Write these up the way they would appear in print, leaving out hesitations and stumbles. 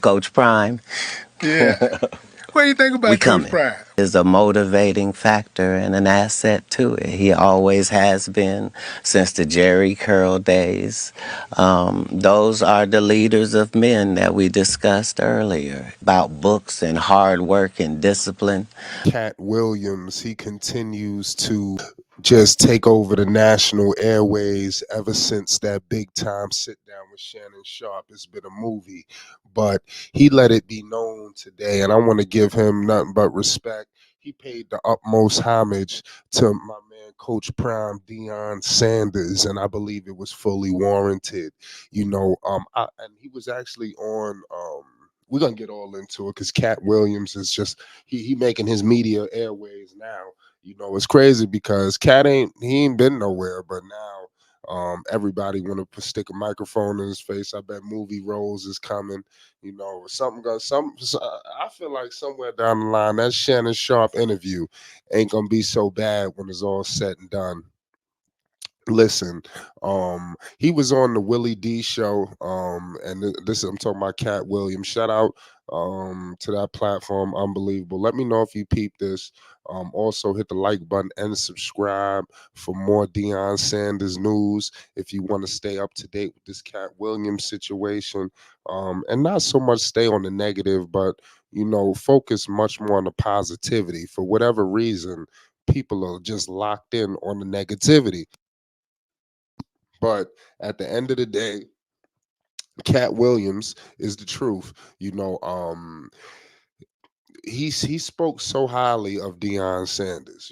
Coach Prime. Yeah. What do you think We about Coach coming. Prime? Is a motivating factor and an asset to it. He always has been since the Jerry Curl days. Those are the leaders of men that we discussed earlier about books and hard work and discipline. Katt Williams, he continues to just take over the national airways ever since that big time sit down with Shannon Sharp. It's been a movie, but he let it be known today, and I want to give him nothing but respect. He paid the utmost homage to my man, Coach Prime, Deion Sanders, and I believe it was fully warranted. And he was actually on. We're gonna get all into it because Katt Williams is just he making his media airways now. It's crazy because Cat ain't been nowhere, but now everybody want to stick a microphone in his face. I bet movie roles is coming. Something gonna I feel like somewhere down the line that Shannon Sharp interview ain't gonna be so bad when it's all said and done. Listen, he was on the Willie D show, and this I'm talking about Cat Williams. Shout out to that platform, unbelievable. Let me know if you peep this. Also hit the like button and subscribe for more Deion Sanders news. If you want to stay up to date with this Cat Williams situation, and not so much stay on the negative, but focus much more on the positivity. For whatever reason, people are just locked in on the negativity. But at the end of the day, Cat Williams is the truth. He spoke so highly of Deion Sanders.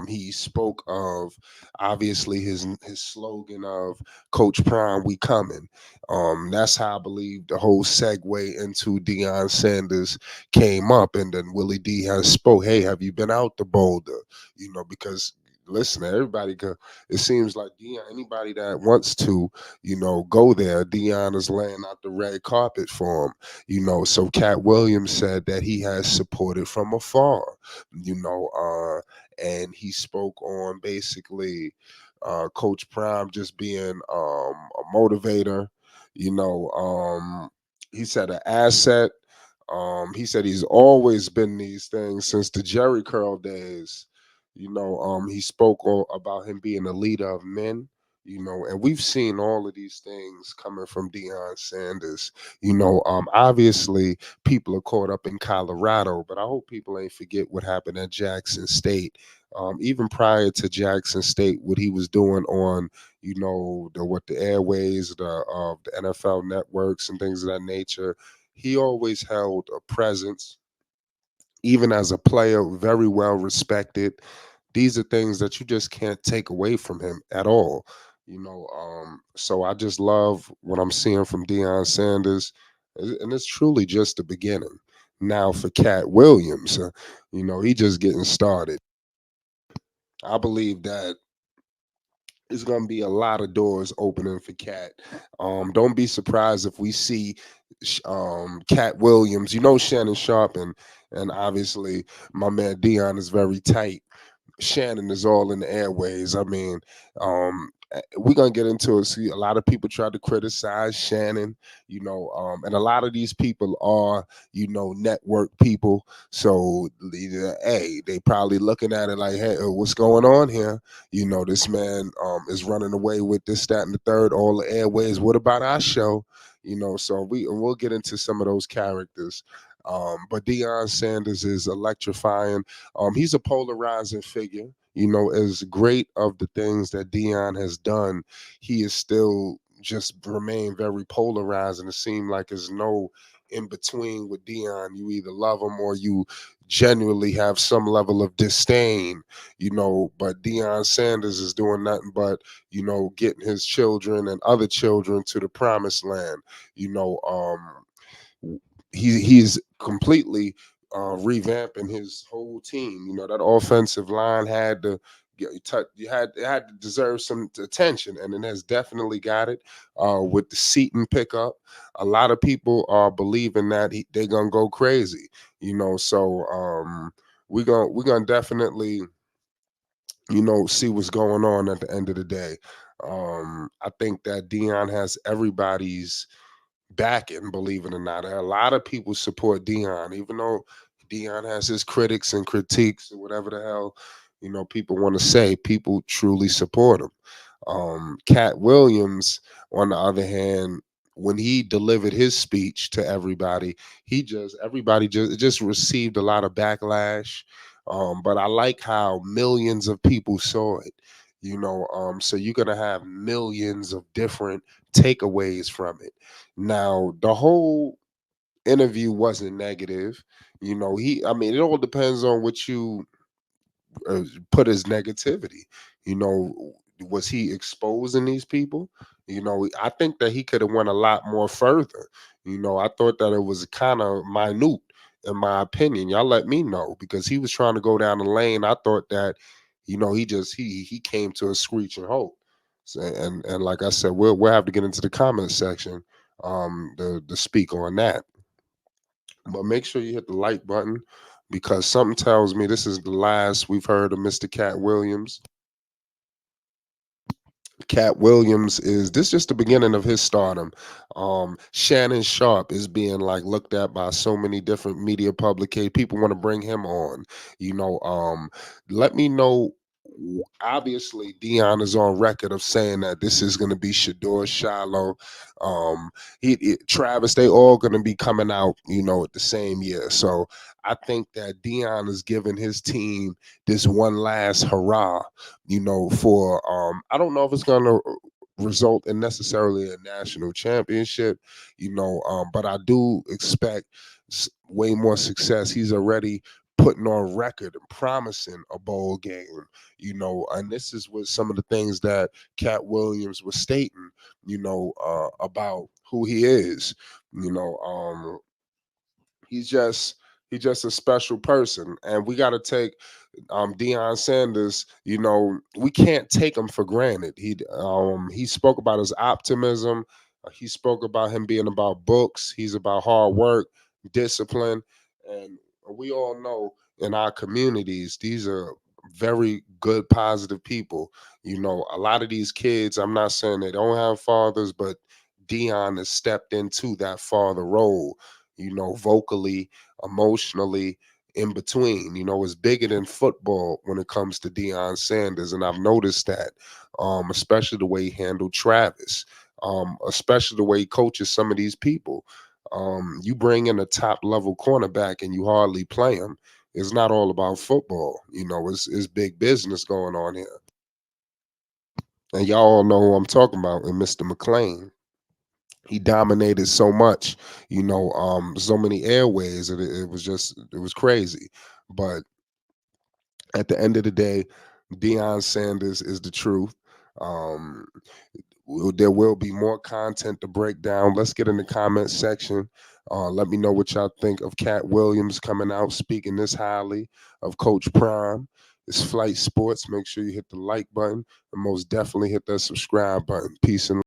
He spoke of obviously his slogan of Coach Prime, we coming. That's how I believe the whole segue into Deion Sanders came up, and then Willie D has spoke. Hey, have you been out to Boulder? Because listen, everybody can. It seems like Deion, anybody that wants to, go there. Deion is laying out the red carpet for him. So Cat Williams said that he has supported from afar, and he spoke on basically Coach Prime just being a motivator. You know, um, he said an asset. He said he's always been these things since the Jerry Curl days. He spoke about him being a leader of men. And we've seen all of these things coming from Deion Sanders. Obviously people are caught up in Colorado, but I hope people ain't forget what happened at Jackson State. Even prior to Jackson State, what he was doing on, the airways, the NFL networks and things of that nature, he always held a presence, even as a player, very well respected. These are things that you just can't take away from him at all. So I just love what I'm seeing from Deion Sanders, and it's truly just the beginning. Now for Cat Williams, he just getting started. I believe that it's going to be a lot of doors opening for Cat. Don't be surprised if we see Cat Williams. Shannon Sharp and obviously my man Dion is very tight. Shannon is all in the airways. I mean, we're gonna get into it. See, a lot of people try to criticize Shannon, and a lot of these people are, network people. So, hey, they probably looking at it like, hey, what's going on here? This man is running away with this, that, and the third, all the airways. What about our show? So we'll get into some of those characters. But Deion Sanders is electrifying. He's a polarizing figure. As great of the things that Dion has done, he is still just remain very polarizing. It seems like there's no in between with Dion. You either love him or you genuinely have some level of disdain. But Deion Sanders is doing nothing but, getting his children and other children to the promised land. You know, he's completely revamping his whole team. That offensive line had to you had it had to deserve some attention, and it has definitely got it. With the Seaton pickup, a lot of people are believing that they're gonna go crazy. So we're gonna definitely see what's going on at the end of the day. I think that Dion has everybody's backing, believe it or not. A lot of people support Deion, even though Deion has his critics and critiques or whatever the hell, people want to say. People truly support him. Cat Williams, on the other hand, when he delivered his speech to everybody, everybody just received a lot of backlash. But I like how millions of people saw it. So you're gonna have millions of different takeaways from it. Now, the whole interview wasn't negative. I mean, it all depends on what you put as negativity. You know, was he exposing these people? I think that he could have went a lot more further. I thought that it was kind of minute, in my opinion. Y'all let me know, because he was trying to go down the lane. I thought that, he came to a screeching halt. So, and like I said, we'll have to get into the comment section to speak on that. But make sure you hit the like button, because something tells me this is the last we've heard of Mr. Cat Williams. Cat Williams is this just the beginning of his stardom. Shannon Sharp is being like looked at by so many different media publications. People want to bring him on. You know, let me know. Obviously, Deion is on record of saying that this is going to be Shador, Shiloh, Travis. They all going to be coming out, at the same year. So I think that Deion is giving his team this one last hurrah, for I don't know if it's gonna result in necessarily a national championship, but I do expect way more success. He's already putting on record and promising a bowl game, and this is what some of the things that Cat Williams was stating, about who he is. You know, he's just he's just a special person, and we got to take Deion Sanders. We can't take him for granted. He spoke about his optimism. He spoke about him being about books. He's about hard work, discipline, and we all know in our communities these are very good, positive people. A lot of these kids. I'm not saying they don't have fathers, but Dion has stepped into that father role. Vocally, emotionally, in between. It's bigger than football when it comes to Deion Sanders, and I've noticed that, especially the way he handled Travis, especially the way he coaches some of these people. You bring in a top level cornerback and you hardly play him. It's not all about football. It's big business going on here, and y'all all know who I'm talking about, and Mr. McClain. He dominated so much, so many airways. It was crazy. But at the end of the day, Deion Sanders is the truth. Um, there will be more content to break down. Let's get in the comment section. Let me know what y'all think of Cat Williams coming out speaking this highly of Coach Prime. It's Flight Sports. Make sure you hit the like button and most definitely hit that subscribe button. Peace and